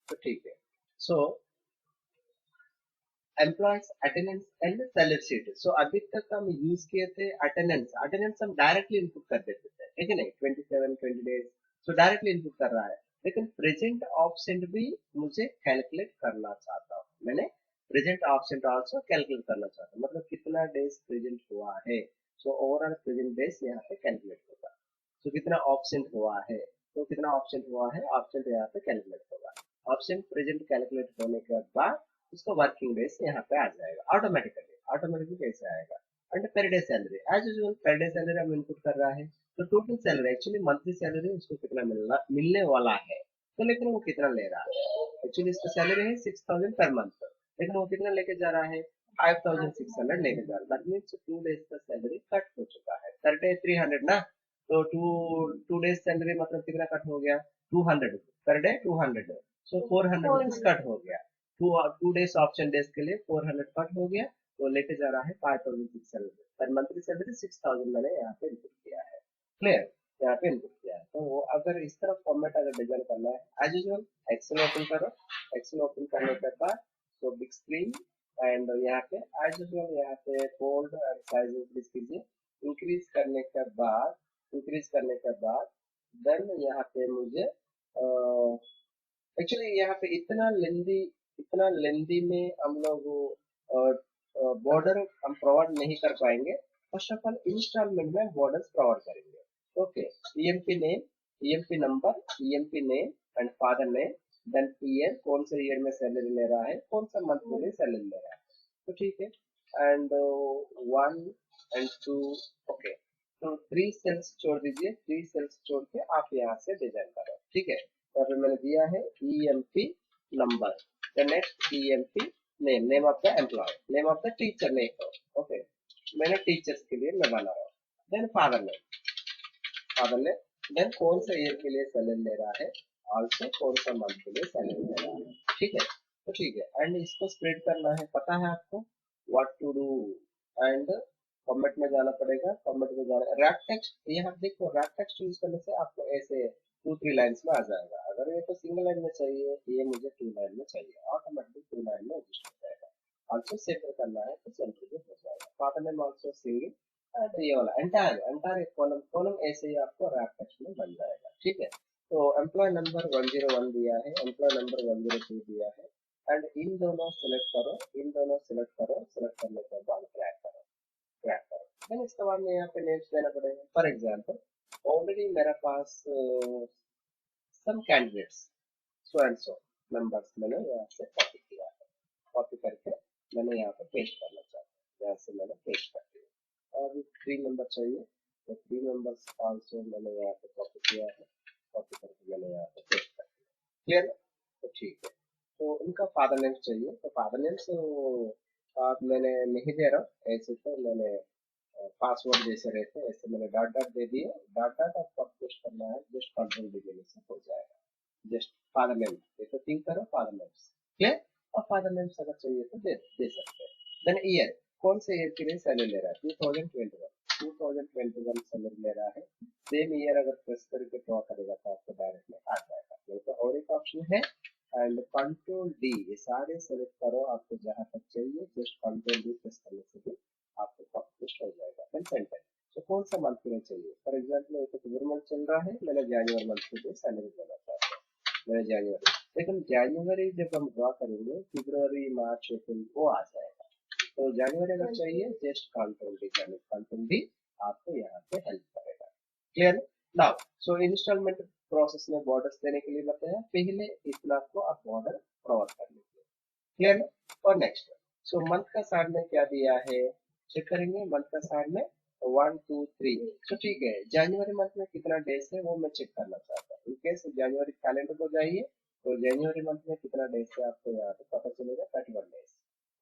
तो ठीक है। So employees attendance and salary sheet. So अभी तक हम यूज किए थे अटेंडेंस। अटेंडेंस हम डायरेक्टली इनपुट कर देते थे, ठीक है नहीं, 27 20 डेज, सो डायरेक्टली इनपुट कर रहा है। लेकिन प्रेजेंट ऑब्सेंट भी मुझे कैलकुलेट करना चाहता हूँ, मैंने प्रेजेंट ऑब्सेंट आल्सो कैलकुलेट करना चाहता हूँ, मतलब कितना डेज प्रेजेंट हुआ है। सो ओवरऑल प्रेजेंट डेज यहाँ पे कैलकुलेट होगा। तो कितना ऑब्सेंट हुआ है, तो कितना ऑब्सेंट हुआ है, ऑब्सेंट यहाँ पे कैलकुलेट होगा। ऑब्सेंट प्रेजेंट कैलकुलेट होने के बाद उसका वर्किंग डेज यहाँ पे आ जाएगा ऑटोमेटिकली। ऑटोमेटिकली कैसे आएगा, under per day salary as usual per day salary हम इनपुट कर रहा है। तो total salary actually monthly salary उसको कितना मिलने वाला है, तो लेकिन वो कितना ले रहा है। एक्चुअली इसका सैलरी है 6000 पर मंथ, लेकिन वो कितना लेके जा रहा है, 5600 लेके जा रहा है। दैट मीन्स 2 डेज का सैलरी कट हो चुका है, पर डे 300 ना। तो टू डेज सैलरी मतलब कितना कट हो गया, 200 पर डे 200, सो 400 रुपीज कट हो गया। टू डेज ऑप्शन डेज के लिए 400 कट हो गया, तो लेके जा रहा है 5600। पर मंथली सैलरी 6000 मैंने यहाँ पे इनपुट किया है। क्लियर, यहाँ पे इनपुट किया है। तो वो अगर इस तरह फॉर्मेट अगर डिजाइन करना है एज यूजुअल, एक्सेल ओपन करो। एक्सेल ओपन करने के बाद तो बिग स्क्रीन एंड यहाँ पे एज यूजुअल यहाँ पे बोल्ड एंड साइज इंक्रीज कीजिए। इंक्रीज करने के बाद, इंक्रीज करने के बाद देन यहाँ पे मुझे एक्चुअली यहाँ पे इतना लेंदी में हम लोग बॉर्डर हम प्रोवाइड नहीं कर पाएंगे। फर्स्ट ऑफ ऑल इंस्टॉलमेंट में बॉर्डर्स प्रोवाइड करेंगे। Okay, EMP name, EMP number, EMP name and father name, then year, कौन से ईयर में सैलरी ले रहा है, कौन सा मंथ में सैलरी ले रहा है, तो ठीक है। And 1 and 2, okay. तो 3 सेल्स छोड़ दीजिए, 3 सेल्स छोड़ के आप यहाँ से डिजाइन करो, ठीक है। तो अभी मैंने दिया है EMP number, the next EMP name, name of the employ, name of the teacher name, okay, मैंने टीचर्स के लिए मैं बना रहा हूँ। Then father name, father name, then कौन सा ईयर के लिए सैलरी ले रहा है, ऑल्सो कौन सा मंथ के लिए सैलरी ले रहा है, ठीक है। तो ठीक है, एंड इसको स्प्रेड करना है, पता है आपको what to do. And format में जाना पड़ेगा, फॉर्मेट में जाना, रैप टेक्स्ट, यहाँ देखो रैप टेक्स्ट यूज करने से आपको ऐसे 2 3 लाइन्स में आ जाएगा। अगर ये तो सिंगल लाइन में चाहिए, ये मुझे 2 लाइन में चाहिए, ऑटोमेटिक 2 लाइन में एडजस्ट हो जाएगा। ऑल्सो सेंटर करना है तो सेंटर भी हो जाएगा। फादर नेम ऑल्सो सिंगल, तो ये वाला एंटायर एंटायर एक कॉलम, कॉलम ऐसे ही आपको रैप टेक्स्ट में बन जाएगा, ठीक है। तो एम्प्लॉय नंबर 101 दिया है, एम्प्लॉय नंबर 102 दिया है, एंड इन दोनों सेलेक्ट करो, इन दोनों सेलेक्ट करो, सेलेक्ट करने के बाद क्रैक करो, क्रैक करो। देन इसके बाद में यहाँ पे नेम्स देना पड़ेगा। फॉर एग्जाम्पल ऑलरेडी मेरे पास some candidates so and so numbers मैंने यहाँ से कॉपी किया है, कॉपी करके मैंने यहाँ पे पेस्ट करना चाहता हूँ, यहाँ से मैंने पेस्ट कर दिया। और 3 नंबर चाहिए, तो 3 नंबर्स ऑल्सो मैंने यहाँ पे कॉपी किया है, कॉपी करके मैंने यहाँ पे पेस्ट कर दिया। क्लियर, तो ठीक है। तो इनका फादर नेम चाहिए, तो फादर नेम से आप मैंने नहीं दे रहा हूँ, ऐसे तो मैंने पासवर्ड जैसे रहते हैं ऐसे मैंने डॉट डॉट दे दिए। डॉट डॉट आपको पेस्ट करना है, जस्ट कंट्रोल डी देने से हो जाएगा। जस्ट फादर नेम, ये तो थिंक करो फादर नेम, क्लियर। और फादर नेम अगर चाहिए तो दे सकते हैं। देन ईयर, कौन से ईयर के लिए सैलरी ले रहा है, 2021 सैलरी ले रहा है। सेम ईयर अगर प्रेस करके ड्रॉ करेगा तो आपको डायरेक्ट में आ जाएगा, नहीं तो और एक ऑप्शन है एंड कंट्रोल डी, ये सारे सेलेक्ट करो आपको जहां तक चाहिए, जस्ट कंट्रोल डी प्रेस करने से भी आपको कॉपी हो जाएगा। देन सेंटर, तो कौन सा मंथ के लिए चाहिए, फॉर एग्जाम्पल एक फरवरी मंथ चल रहा है, मैंने जनवरी मंथ के लिए सैलरी देना चाहता हूँ, मैंने जनवरी। लेकिन जनवरी जब हम ड्रॉ करेंगे फरवरी मार्च अप्रैल वो आ जाएगा। तो जनवरी अगर चाहिए just control D, control D आपको यहाँ पे हेल्प करेगा। Clear now. So installment process में बॉर्डर्स देने के लिए बताया, पहले इतना को आप बॉर्डर प्रोवाइड कर लीजिए, क्लियर। और नेक्स्ट, सो मंथ का साइड में क्या दिया है, चेक करेंगे मंथ का साइड में 1 2 3। तो ठीक है, जनवरी मंथ में कितना डेज है वो मैं चेक करना चाहता हूँ। इनकेस जनवरी कैलेंडर को जाइए, तो जनवरी मंथ में कितना डेज है आपको यहाँ पे पता चलेगा, 31 डेज।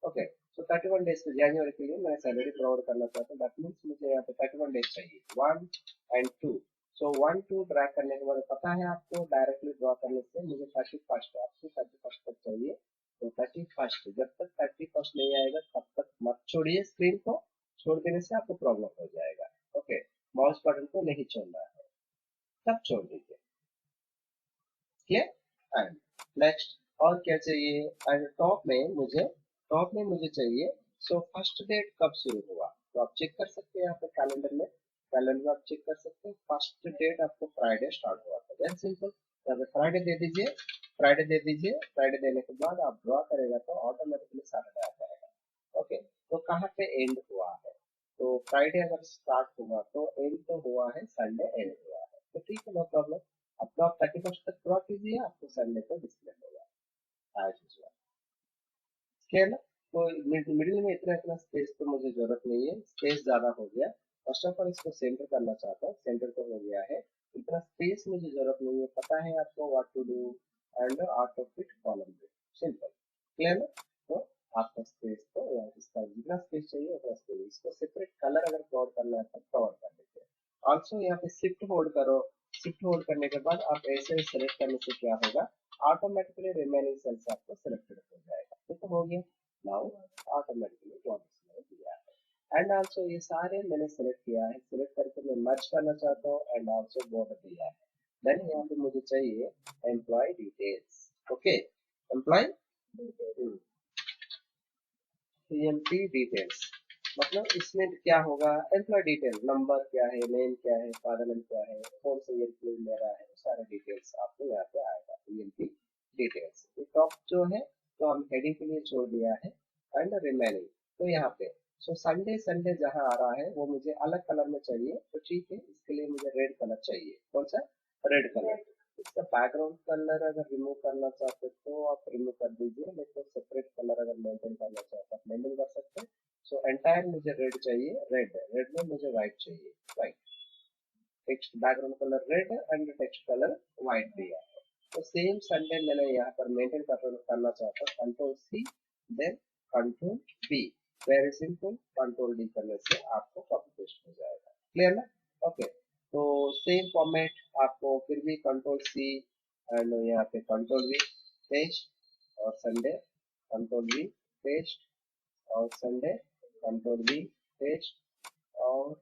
ओके, तो 31 डेज तो जनवरी के लिए मैं सैलरी प्रोवाइड करना चाहता हूँ। दैट मीन्स मुझे यहाँ पे 31 डेज चाहिए, 1 एंड 2। सो 1 2 ड्रैग करने के बाद पता है आपको डायरेक्टली ड्रॉ करने से मुझे 31 आपको 31 तक चाहिए। तो 31 जब तक 31 नहीं आएगा तब तक मत छोड़िए स्क्रीन को, छोड़ देने से आपको प्रॉब्लम हो जाएगा। ओके, माउस बटन को नहीं छोड़ना है, तब छोड़ दीजिए, क्लियर। एंड नेक्स्ट, और क्या चाहिए, एंड टॉप में मुझे चाहिए सो फर्स्ट डेट कब शुरू हुआ, तो आप चेक कर सकते हैं यहाँ पे कैलेंडर में आप चेक कर सकते हैं फर्स्ट डेट आपको फ्राइडे स्टार्ट हुआ था, वेरी सिंपल। यहाँ पे फ्राइडे दे दीजिए, फ्राइडे देने के बाद आप ड्रॉ करेगा तो ऑटोमेटिकली सैटरडे आ जाएगा। ओके, तो कहाँ पे एंड हुआ है, तो फ्राइडे अगर स्टार्ट हुआ तो एंड तो हुआ है संडे एंड हुआ है, तो ठीक है, नो प्रॉब्लम। अपना आप 31st तक ड्रॉ कीजिए, आपको संडे को डिस्प्ले होगा एज यूजुअल। ठीक है ना, तो मिडिल में इतना इतना स्पेस तो मुझे जरूरत नहीं है, स्पेस ज्यादा हो गया। फर्स्ट ऑफ ऑल इसको सेंटर करना चाहता हूँ, सेंटर तो हो गया है, इतना स्पेस मुझे जरूरत नहीं है, पता है आपको what to do, and out of it column पे सिंपल, क्लियर ना। तो आपका स्पेस तो यहाँ इसका जितना स्पेस चाहिए उतना स्पेस, इसको सेपरेट कलर अगर कवर करना है तो कवर कर देते हैं। ऑल्सो यहाँ पे शिफ्ट होल्ड करो, शिफ्ट होल्ड करने के बाद आप ऐसे सेलेक्ट करने से क्या होगा, ऑटोमेटिकली रिमेनिंग सेल्स आपको सिलेक्टेड हो जाएगा, ये तो हो गया। नाउ ऑटोमेटिकली जॉब इसमें दिया है, एंड आल्सो ये सारे मैंने सेलेक्ट किया है, सेलेक्ट करके मैं मर्ज करना चाहता हूँ, एंड आल्सो बॉर्डर दिया है। देन यहाँ पे मुझे चाहिए employ details, okay, employ CMP details, मतलब इसमें क्या होगा, एम्प्लॉय डिटेल, नंबर क्या है, नेम क्या है, फादर नेम क्या है, कौन सा ईयर क्लेम ले रहा है, सारे डिटेल्स आपको यहाँ पे आएगा सीएमपी डिटेल्स। ये टॉप जो है तो हम हेडिंग के लिए छोड़ दिया है, एंड रिमेनिंग तो यहाँ पे सो संडे संडे जहाँ आ रहा है वो मुझे अलग कलर में चाहिए, तो ठीक है, इसके लिए मुझे रेड कलर चाहिए, कौन सा, रेड कलर। इसका बैकग्राउंड कलर अगर रिमूव करना चाहते तो आप रिमूव कर दीजिए, नहीं तो सेपरेट कलर अगर मेंटेन करना चाहते हैं मेंटेन कर सकते हैं। सो एंटायर मुझे रेड चाहिए, रेड में मुझे व्हाइट चाहिए, white, text background colour red and text colour white दिया है। तो सेम संडे मैंने यहाँ पर मेंटेन करना चाहता हूँ, control C then control B, very simple, control D करने से आपको कॉपी पेस्ट हो जाएगा, क्लियर ना। ओके, तो सेम फॉर्मेट आपको फिर भी कंट्रोल सी एंड यहाँ पे कंट्रोल वी पेस्ट, और संडे कंट्रोल वी पेस्ट, और संडे कंट्रोल वी पेस्ट, और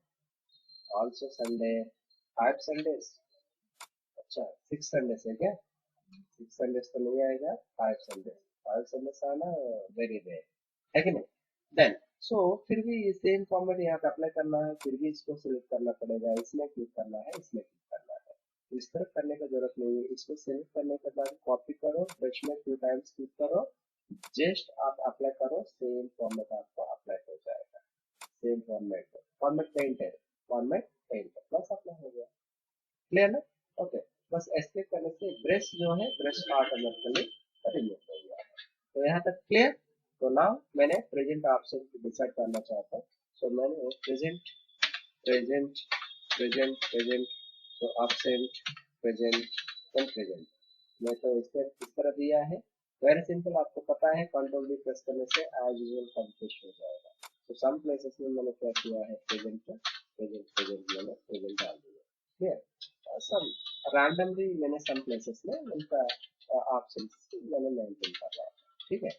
ऑल्सो संडे 5 संडेज, अच्छा 6 संडेज है क्या, 6 संडेज तो नहीं आएगा, 5 संडेज, 5 संडेज आना वेरी रेयर है कि नहीं। देन सो फिर भी ये सेम फॉर्मेट यहाँ पे अप्लाई करना है, फिर भी इसको सिलेक्ट करना पड़ेगा, इसमें क्लिक करना है, इसमें क्लिक करना है, तो इस तरह करने की जरूरत नहीं है, इसको सिलेक्ट करने के बाद कॉपी करो, ब्रश में 2 टाइम्स क्लिक करो, जस्ट आप अप्लाई करो, सेम फॉर्मेट आपको अप्लाई हो जाएगा, सेम फॉर्मेट, फॉर्मेट पेंट है, फॉर्मेट पेंट बस अप्लाई हो गया, क्लियर ना। ओके, बस एस्केप करने से ब्रश जो है ब्रश ऑटोमेटिकली रिमूव हो गया, तो यहाँ तक क्लियर। तो नाउ मैंने प्रेजेंट ऑप्शन को डिसाइड करना चाहता हूँ, सो मैंने प्रेजेंट प्रेजेंट प्रेजेंट प्रेजेंट, तो ऑप्शन प्रेजेंट एंड प्रेजेंट, मैं तो इस तरह दिया है, वेरी सिंपल, आपको पता है कंट्रोल डी प्रेस करने से एज यूजुअल कंप्लीट हो जाएगा। तो सम प्लेसेस में मैंने क्या किया है, प्रेजेंट प्रेजेंट प्रेजेंट मैंने प्रेजेंट डाल दिया, क्लियर। सम रैंडमली मैंने सम प्लेसेस में उनका ऑप्शन मैंने मेंटेन कर रहा है, ठीक है,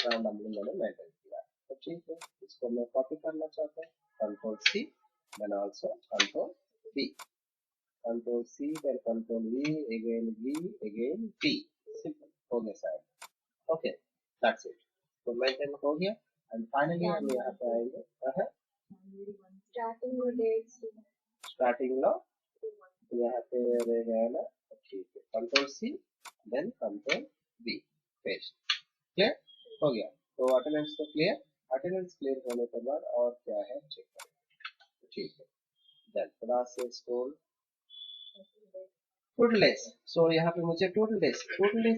रैंडमली मैंने मेंटेन किया, तो ठीक है, इसको मैं कॉपी करना चाहता हूँ, control C then also control B, control C then control V again P, simple हो गया शायद, ओके दैट्स इट, तो मेंटेन हो गया, एंड फाइनली हम यहाँ पे आएंगे स्टार्टिंग लो, यहाँ पे रहेगा ना, ठीक है, control C then control B paste, clear हो गया। तो अटेंडेंस तो क्लियर, अटेंडेंस क्लियर होने के बाद और क्या है चेक करें, ठीक है, देन थोड़ा से स्क्रॉल, टोटल डेज, सो यहाँ पे मुझे टोटल डेज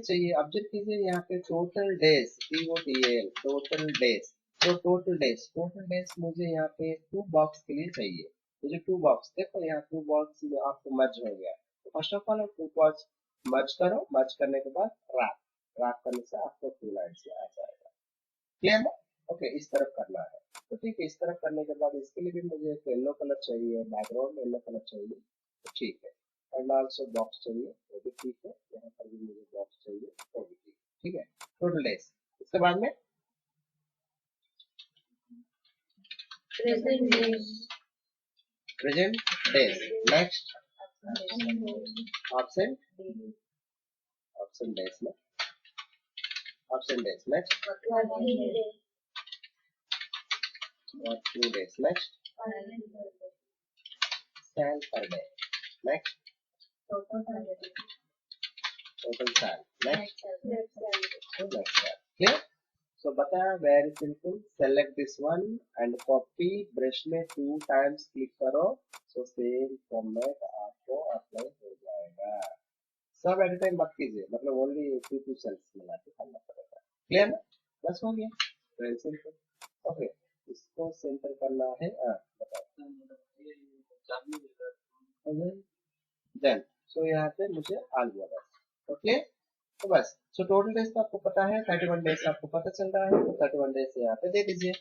चाहिए, ऑब्जर्व कीजिए यहाँ पे total days, TOTAL total days, तो टोटल डेज मुझे यहाँ पे 2 बॉक्स के लिए चाहिए, मुझे 2 बॉक्स, देखो यहाँ 2 बॉक्स आपको मर्ज हो गया, तो फर्स्ट ऑफ ऑल 2 बॉक्स मर्ज करो, मर्ज करने के बाद रैप, रैप करने से आपको 2 लाइन्स आ जाएगा, क्लियर ना। ओके, इस तरफ करना है, तो ठीक है, इस तरफ करने के बाद इसके लिए भी मुझे एक येलो कलर चाहिए, बैकग्राउंड येलो कलर चाहिए, तो ठीक है, एंड आल्सो बॉक्स चाहिए, वो भी ठीक है, यहाँ पर भी मुझे बॉक्स चाहिए, वो भी ठीक है, ठीक है, टोटल डेज। इसके बाद में present days, next option option days में, option days next, working days next, sal per day next, total sal next, so next sal clear. So बताया very simple, select this one and copy, brush में 2 times click करो, so same format आपको apply हो जाएगा। सब at time मत कीजिए, मतलब ओनली 2 सेल्स मिला के करना पड़ेगा, क्लियर ना, बस हो गया, वेरी सिंपल। ओके, इसको सेंटर करना है, देन सो यहाँ पे मुझे आ गया बस, ओके। तो बस, सो टोटल डेज तो आपको पता है, 31 डेज आपको पता चल रहा है, तो 31 डेज यहाँ पे दे दीजिए,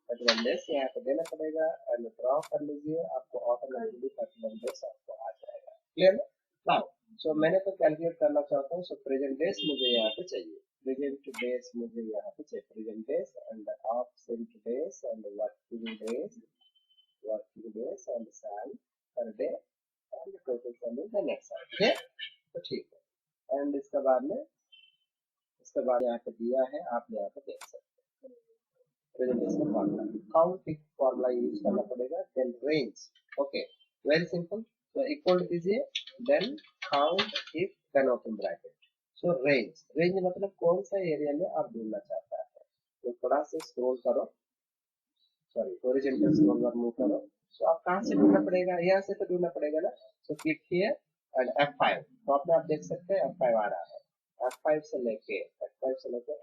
31 डेज यहाँ पे देना पड़ेगा एंड ड्रॉ कर लीजिए, आपको ऑटोमेटिकली 31 डेज आपको आ जाएगा, क्लियर ना। नाउ सो मैंने तो कैलकुलेट करना चाहता हूँ, सो प्रेजेंट डेज मुझे यहाँ पे चाहिए, प्रेजेंट डेज मुझे यहाँ पे चाहिए, present days and absent days and working days and sal per day and total sal in the next साल, तो ठीक है। एंड इसके बाद में, इसके बाद यहाँ पे दिया है, आप यहाँ पे देख सकते हैं presentation formula, count if formula use करना पड़ेगा, then range, okay very simple, तो इक्वल दीजिए, then count if, then open bracket, so range, range मतलब कौन सा एरिया में आप ढूंढना चाहता है, तो थोड़ा सा स्क्रॉल करो, सॉरी हॉरिजॉन्टल स्क्रॉल बार मूव करो, सो आप कहाँ से ढूंढना पड़ेगा, यहाँ से तो ढूंढना पड़ेगा ना, so click here and F5, तो आपने आप देख सकते हैं F5 आ रहा है, F5 से लेके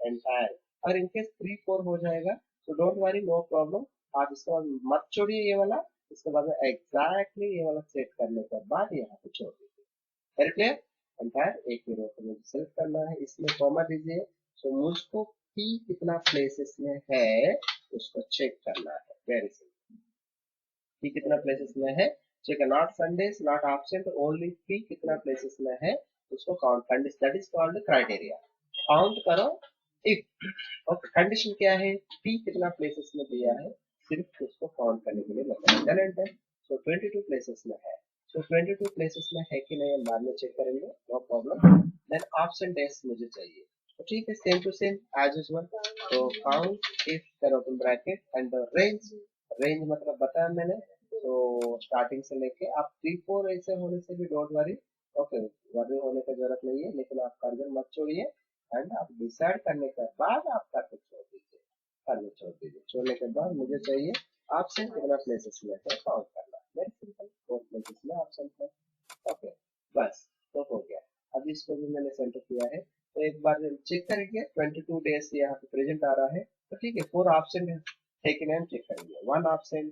एंटायर, और इनकेस 3-4 हो जाएगा तो डोंट वरी, नो प्रॉब्लम, आप इसके बाद मत छोड़िए ये वाला, इसके बाद में एग्जैक्टली ये वाला सेट करने के बाद यहाँ पे छोड़ दीजिए, वेरी क्लियर। एंटायर एक ही रो को मुझे सेलेक्ट करना है, इसमें कॉमा दीजिए, तो मुझको P कितना प्लेसेस में है उसको चेक करना है, वेरी सिंपल, P कितना प्लेसेस में है check, not Sundays not absent, only P कितना प्लेसेस में है उसको count, condition that is called criteria, count करो इफ, और कंडीशन क्या है, P कितना प्लेसेस में दिया है, सिर्फ उसको काउंट करने के लिए बताया, एंटर, सो 22 प्लेसेस में है, सो 22 प्लेसेस में है कि नहीं हम बाद में चेक करेंगे, no problem. Then option days मुझे चाहिए, तो ठीक है, same to same as usual, तो count if, then open bracket and range, range मतलब बताया मैंने, तो स्टार्टिंग से लेके आप 3-4 ऐसे होने से भी डोंट वरी, ओके वरी होने की जरूरत नहीं है, लेकिन आप कर्जर मत छोड़िए, एंड आप डिसाइड करने के बाद आप करके छोड़ दीजिए, करने छोड़ दीजिए, छोड़ने के बाद मुझे चाहिए ऑप्शन कितना प्लेसेस में है काउंट करना, वेरी सिंपल, 4 प्लेसेस में ऑप्शन है, ओके बस, तो हो गया। अब इसको भी मैंने सेंटर किया है, तो एक बार चेक करेंगे, 22 डेज यहाँ पे प्रेजेंट आ रहा है, तो ठीक है, 4 ऑप्शन है कि नहीं चेक करेंगे, 1 ऑप्शन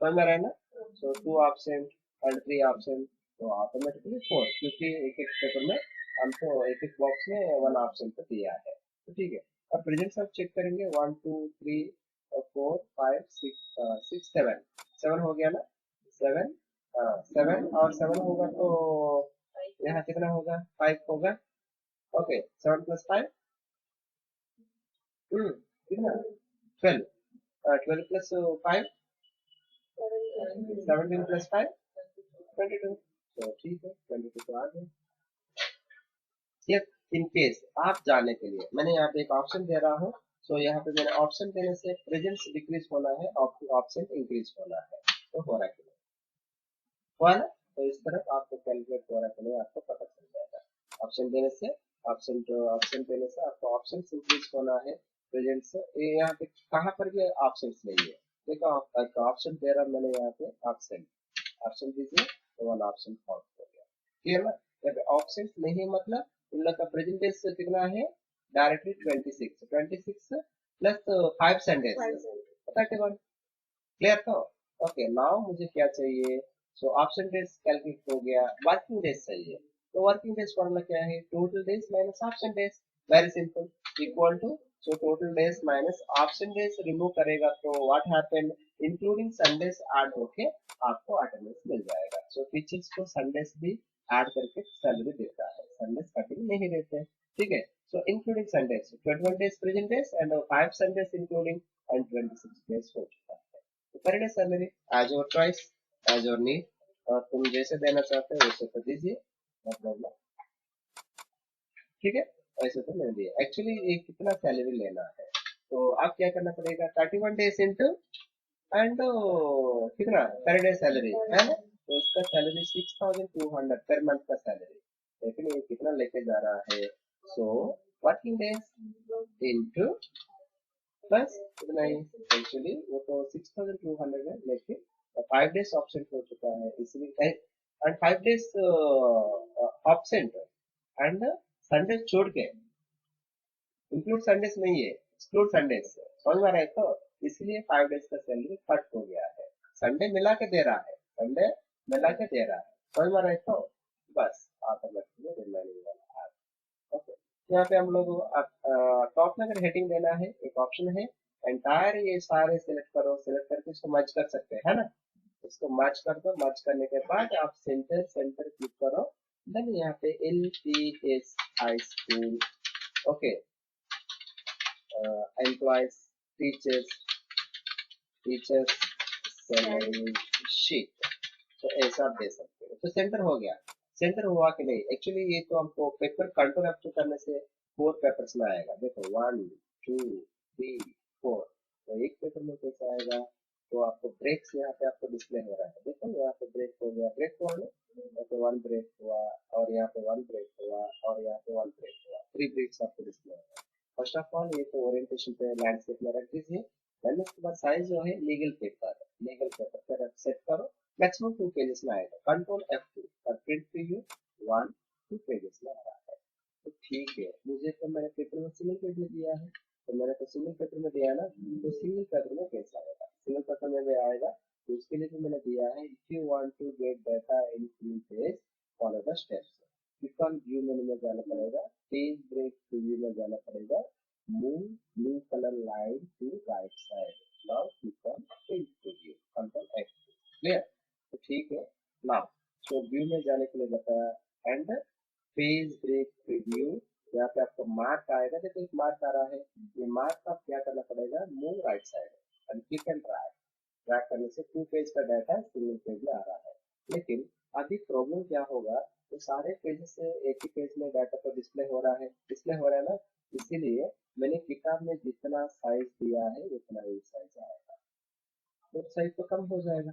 समझ में रहा है ना, सो 2 ऑप्शन एंड 3 ऑप्शन, तो ऑटोमेटिकली 4, क्योंकि एक एक पेपर में हमको एक एक बॉक्स में 1 ऑप्शन तो दिया है, तो ठीक है। अब प्रेजेंट सब चेक करेंगे, 1 2 3 4 5 6 7, 7 हो गया ना, 7, 7 और 7 होगा तो यहाँ कितना होगा, 5 होगा, ओके 7 प्लस 5 कितना, 12, 12 प्लस 5 17 प्लस 5 22, तो ठीक है 22 तो आ गया। ये इन केस आप जाने के लिए मैंने यहाँ पे एक ऑप्शन दे रहा हूँ, सो यहाँ पे मैंने ऑप्शन देने से प्रेजेंस डिक्रीज होना है, ऑप्शन इंक्रीज होना है, तो हो रहा है कि नहीं हुआ ना, तो इस तरह आपको कैलकुलेट हो रहा है कि नहीं आपको पता चल जाएगा, ऑप्शन देने से, ऑप्शन देने से आपको ऑप्शन इंक्रीज होना है, प्रेजेंट से, ये यहाँ पे कहाँ पर भी ऑप्शन नहीं है, देखो ऑप्शन दे रहा मैंने यहाँ पे, ऑप्शन दीजिए, तो वाला ऑप्शन फॉल्स हो गया, क्लियर ना, यहाँ पे ऑप्शन नहीं मतलब इन लोग का प्रेजेंट डेज कितना है, डायरेक्टली 26 प्लस 5 सेंटेंस, पता है क्या, क्लियर तो, ओके नाउ मुझे क्या चाहिए, सो ऑप्शन डेज कैलकुलेट हो गया, वर्किंग डेज चाहिए, तो वर्किंग डेज फॉर्मूला क्या है, total days minus option days, very simple, equal to, so total days minus option days remove करेगा तो what happen, including Sundays add होके आपको अटेंडेंस मिल जाएगा, सो टीचर्स को संडेज भी ऐड करके सैलरी देता है, संडेज कटिंग नहीं देते, ठीक है, so including Sundays 21 days present days and 5 Sundays including and 26 days हो चुका है, per day salary as your choice, as your need, और तुम जैसे देना चाहते हो वैसे तो दीजिए, नो प्रॉब्लम, ठीक है, ऐसे तो मैंने दिया। एक्चुअली ये कितना सैलरी लेना है, तो आप क्या करना पड़ेगा, 31 days इंटू एंड कितना पर डे सैलरी है ना, तो उसका सैलरी 6200 पर मंथ का सैलरी, लेकिन ये कितना लेके जा रहा है, so working days into plus कितना ही, एक्चुअली वो तो 6200 है, लेकिन 5 days ऑप्शन हो चुका है इसलिए, and 5 days option and Sunday छोड़ के, इंक्लूड संडेस नहीं है, एक्सक्लूड संडेस, समझ में आ रहा है, तो इसलिए 5 days का सैलरी कट हो गया है, संडे मिला के दे रहा है, संडे मिला के दे रहा है, समझ में आ रहा है, तो बस ऑटोमेटिकली रिमेनिंग वाला आ गया। ओके, यहाँ पे हम लोग टॉप में अगर हेडिंग देना है, एक ऑप्शन है एंटायर, ये सारे सिलेक्ट करो, सिलेक्ट करके इसको मर्ज कर सकते हैं, है ना, इसको मर्ज कर दो, मर्ज करने के बाद आप सेंटर सेंटर क्लिक करो, देन यहाँ पे LPS high school, okay, employees, teachers, teachers salary sheet, तो ऐसा आप दे सकते हो, तो सेंटर हो गया। सेंटर हुआ कि नहीं, एक्चुअली ये तो हमको पेपर कंट्रोल F2 करने से 4 पेपर्स में आएगा, देखो 1 2 3 4, तो एक पेपर में कैसे आएगा, तो आपको ब्रेक्स यहाँ पे आपको डिस्प्ले हो रहा है, देखो यहाँ पे ब्रेक हो गया, ब्रेक हुआ ना, यहाँ पे 1 ब्रेक हुआ, और यहाँ पे 1 ब्रेक हुआ, और यहाँ पे 1 ब्रेक हुआ, 3 ब्रेक्स आपको डिस्प्ले हो रहा है। फर्स्ट ऑफ ऑल ये तो ओरिएंटेशन पे लैंडस्केप में रख दीजिए, देन उसके बाद साइज जो है लीगल पेपर पर आप सेट करो, मैक्सिमम 2 पेजेस में आएगा, कंट्रोल F2 और प्रिंट प्रीव्यू 1 2 पेजेस में आ रहा है, तो ठीक है, मुझे तो मैंने पेपर में सिंगल पेज में दिया है, तो मैंने तो सिंगल पेपर में दिया ना, तो सिंगल पेपर में कैसा आएगा, सिंगल पेपर में भी आएगा, तो उसके लिए भी मैंने दिया है, if you want to get data in full page follow the steps, click on view menu में जाना पड़ेगा, पेज ब्रेक प्रीव्यू में जाना पड़ेगा, move blue colour line to right side, now click on page preview, control F, clear, तो ठीक है, now so view में जाने के लिए बताया, एंड पेज ब्रेक प्रीव्यू, यहाँ पे आपको मार्क आएगा, देखो एक मार्क आ रहा है, ये मार्क आप क्या करना पड़ेगा, move right side and click and drag, drag करने से 2 पेज का डाटा सिंगल पेज में आ रहा है, लेकिन अभी प्रॉब्लम क्या होगा, तो सारे पेज से एक ही पेज में डाटा तो डिस्प्ले हो रहा है, डिस्प्ले हो रहा है ना, इसीलिए मैंने किताब में जितना साइज दिया है उतना ही साइज आएगा, तो साइज तो कम हो जाएगा,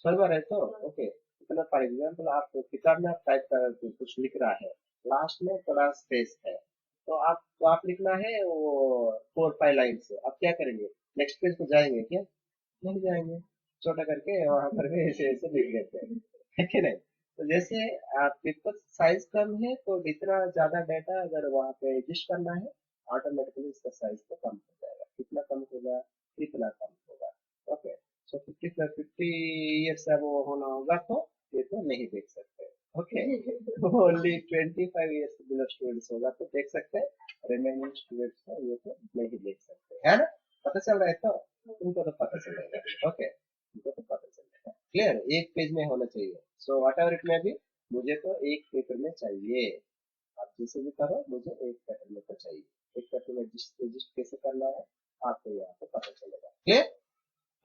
समझ में रहे तो, ओके, इतना फॉर एग्जाम्पल आप किताब में आप टाइप कर कुछ लिख रहा है, लास्ट में थोड़ा स्पेस है, तो आप लिखना है वो 4 5 लाइन से, आप क्या करेंगे, नेक्स्ट पेज को जाएंगे क्या, नहीं जाएंगे, छोटा करके वहां पर भी ऐसे ऐसे लिख देते हैं, है कि नहीं, तो जैसे आप पेपर साइज कम है, तो इतना ज्यादा डाटा अगर वहां पे एडजस्ट करना है, ऑटोमेटिकली इसका साइज तो कम हो जाएगा, कितना कम होगा, इतना कम होगा, ओके, सो 50 ईयर्स से वो होना होगा, तो ये तो नहीं देख सकते, okay, only 25 years below students होगा तो देख सकते हैं, रिमेनिंग स्टूडेंट्स को ये तो नहीं देख सकते, है ना, पता चल रहा है, तो तुमको तो पता चलेगा, ओके, तुमको तो पता चलेगा, क्लियर, एक पेज में होना चाहिए, सो वट एवर इट में भी, मुझे तो एक पेपर में चाहिए, आप जैसे भी करो, मुझे एक पेपर में तो चाहिए, एक पेपर में रजिस्ट कैसे करना है, आपको यहाँ पे पता चलेगा, क्लियर,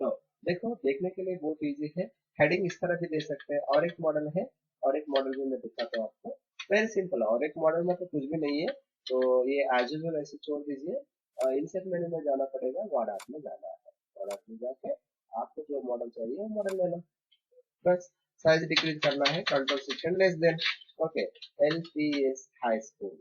तो देखो, देखने के लिए बहुत इजी है, हेडिंग इस तरह भी दे सकते हैं, और एक मॉडल है, और एक मॉडल भी मैं दिखाता हूँ आपको, वेरी सिंपल है, और एक मॉडल में तो कुछ भी नहीं है, तो ये एज यूजुअल ऐसे छोड़ दीजिए, इनसेट मेनू में जाना पड़ेगा, वर्ड आर्ट में जाना है, वर्ड आर्ट में जाके आपको जो मॉडल चाहिए वो मॉडल ले लो, बस साइज डिक्रीज करना है, control section less then, okay, LPS high school,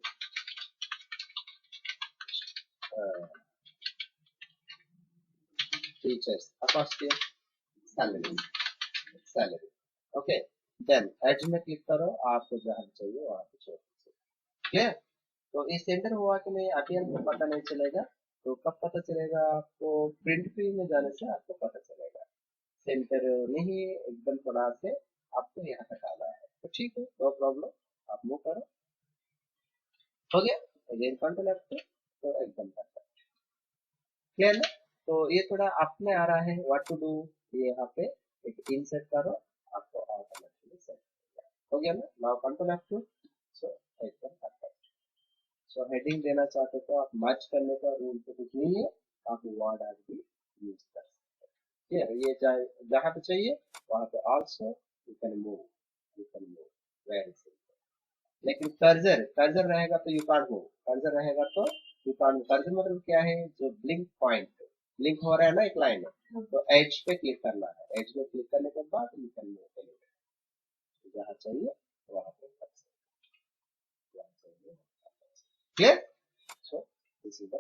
teachers apostrophe salary, salary, okay, then add में क्लिक करो, आपको जहाँ चाहिए वहां पे छोड़ दीजिए, क्लियर, तो ये सेंटर हुआ कि नहीं अभी हमको पता नहीं चलेगा, तो कब पता चलेगा आपको, प्रिंट व्यू में जाने से आपको पता चलेगा, सेंटर नहीं है एकदम थोड़ा से आपको यहाँ तक आना है, तो ठीक है, नो प्रॉब्लम, आप मूव करो, हो गया, अगेन कंट्रोल F2, तो एकदम परफेक्ट, क्लियर ना, तो ये थोड़ा अपने आ रहा है, व्हाट टू डू, ये यहाँ पे एक इंसर्ट करो, आपको ऑटोमेटिकली सेट हो गया ना, नाउ कंट्रोल F2, सो एकदम परफेक्ट, सो हेडिंग देना चाहते तो आप मर्ज करने का रूल तो कुछ नहीं है, आप वर्ड आर्ट भी यूज कर सकते हैं, क्लियर, ये चाहे जहाँ पे चाहिए वहां पे, also you can move, very simple, लेकिन कर्सर कर्सर रहेगा तो यू कांट मूव, कर्सर रहेगा तो यू कांट मूव। कर्सर मतलब क्या है, जो ब्लिंक पॉइंट ब्लिंक हो रहा है ना एक लाइन में, तो एज पे क्लिक करना है, एज पे क्लिक करने के बाद निकलने के लिए जहाँ चाहिए वहां पे कर सकते हैं, जहाँ चाहिए वहाँ कर सकते हैं। Clear? So this is the